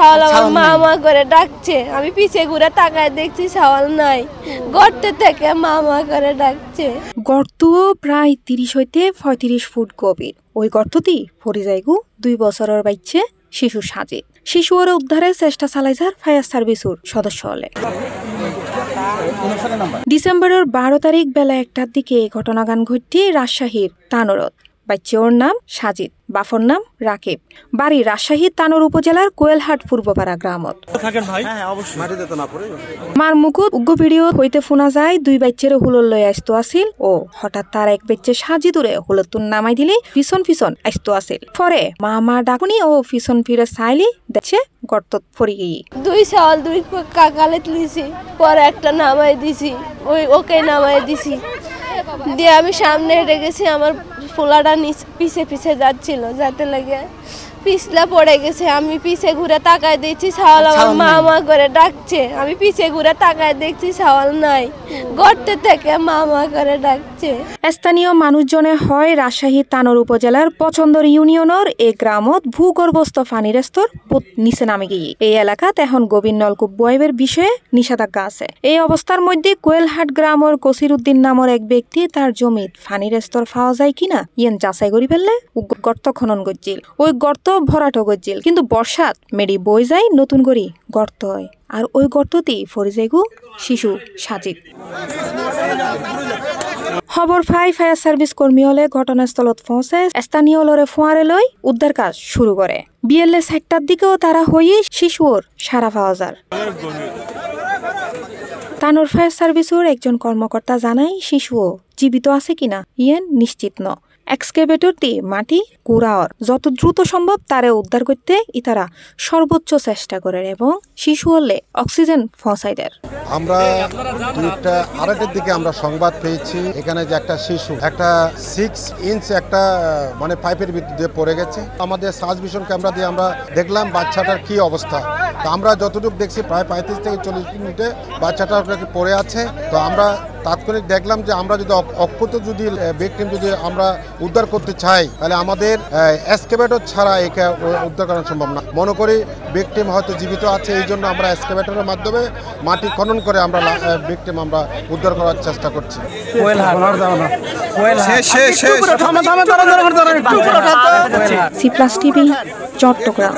শাওয়াল আমার মামা করে ডাকছে। আমি পিছে ঘুরে তাকায় দেখছি শাওয়াল নাই, গর্ত থেকে মামা করে ডাকছে। গর্ত প্রায় ৩০ হইতে ৩৫ ফুট গভীর। ওই গর্তটি পড়ে যায়গু ২ বছরের বাচ্চা শিশু সাজিদ। শিশুর উদ্ধারের চেষ্টা চালাইছার ফায়ার সার্ভিসের সদস্য হলে। ডিসেম্বরের ১২ তারিখ বেলা ১টার দিকে ঘটনাগান ঘটে রাজশাহীর তানোরত। বাচ্চার নাম সাজিদ, বাফর নাম রাকিব, বাড়ি রাজশাহী তানোর উপজেলার কোয়েলহাট পূর্বপাড়া গ্রামত। মার মুকুট উগ্র ভিডিও হইতে শোনা যায় ২ বাচ্চার হুলর লই আসতো আসিল ও হঠাৎ তার এক বাচ্চা সাজিদুরে হুলতুন নামাই দিলে পিছন পিছন আসতো আসিল। পরে মা ডাকুনি ও পিছন ফিরে চাইলি দেখছে গর্তত পড়ে গিয়ে ২ শাওয়াল ২ কাকালে তুলিছি, পরে একটা নামাই দিছি, ওকে নামাই দিছি দিয়ে আমি সামনে হেঁটে গেছি। আমার পোলাটা পিছে পিছে যাচ্ছিল, যাতে লাগে পিছলা পড়ে গেছে। আমি পিছে ঘুরে তাকায় দেখছি শাওয়াল আমার মামা করে ডাকছে। আমি পিছে ঘুরে তাকায় দেখছি শাওয়াল নাই, গর্ত থেকে মামা করে ডাকছে। স্থানীয় মানুষজনে হয় রাজশাহী তানোর উপজেলার পছন্দর ইউনিয়নের এই গ্রামত ভূগর্ভস্থ পানির স্তর নিচে নামে গিয়ে এই এলাকাত এখন গভীর নলকূপ বয়ের বিষয়ে নিষেধাজ্ঞা আছে। এই অবস্থার মধ্যে কোয়েলহাট গ্রামের কসির উদ্দিন নামের এক ব্যক্তি তার জমিত পানির স্তর পাওয়া যায় কিনা ইয়েন যাচাই করি ফেললে গর্ত খনন করছিল। ওই গর্ত ভরাট গজ্জিল, কিন্তু বর্ষাত মেডি বই যায় নতুন করি গর্ত হয়। আর ওই গর্ততেই পড়ে যায়গু শিশু সাজিদ। খবর পাই ফায়ার সার্ভিস কর্মী হলে ঘটনাস্থলত পৌঁছে স্থানীয় লরে ফোয়ারে লই উদ্ধার কাজ শুরু করে। বিয়েলে ৪টার দিকেও তারা হয়ে শিশুর সারা পাওয়া যায়। তানোর ফায়ার সার্ভিসের একজন কর্মকর্তা জানায় শিশুও জীবিত আছে কিনা ইয়েন নিশ্চিত ন। এক্সকেভেটর দিয়ে মাটি কুড়াওয়ার যত দ্রুত সম্ভব তারে উদ্ধার করতে ইতারা সর্বোচ্চ চেষ্টা করে এবং শিশু হলে অক্সিজেন পৌঁছায় দেয়। আমরা 2:30 দিকে আমরা সংবাদ পেয়েছি এখানে যে একটা শিশু একটা 6 ইঞ্চ একটা মানে পাইপের ভিতরে পড়ে গেছে। আমাদের সার্চ ভিশন ক্যামেরা দিয়ে আমরা দেখলাম বাচ্চাটার কি অবস্থা। তো আমরা যতটুকু দেখছি প্রায় 35 থেকে 40 মিনিটে বাচ্চাটা পড়ে আছে। তো আমরা তাৎক্ষণিক দেখলাম যে আমরা যদি অক্ষত যদি ভিকটিম যদি আমরা উদ্ধার করতে চাই তাহলে আমাদের এক্সকেভেটর ছাড়া একে উদ্ধার করা সম্ভব না। মনে করি ভিকটিম হয়তো জীবিত আছে, এই জন্য আমরা এক্সকেভেটরের মাধ্যমে মাটি খনন করে আমরা ভিকটিম আমরা উদ্ধার করার চেষ্টা করছি। C+ TV Chittagong.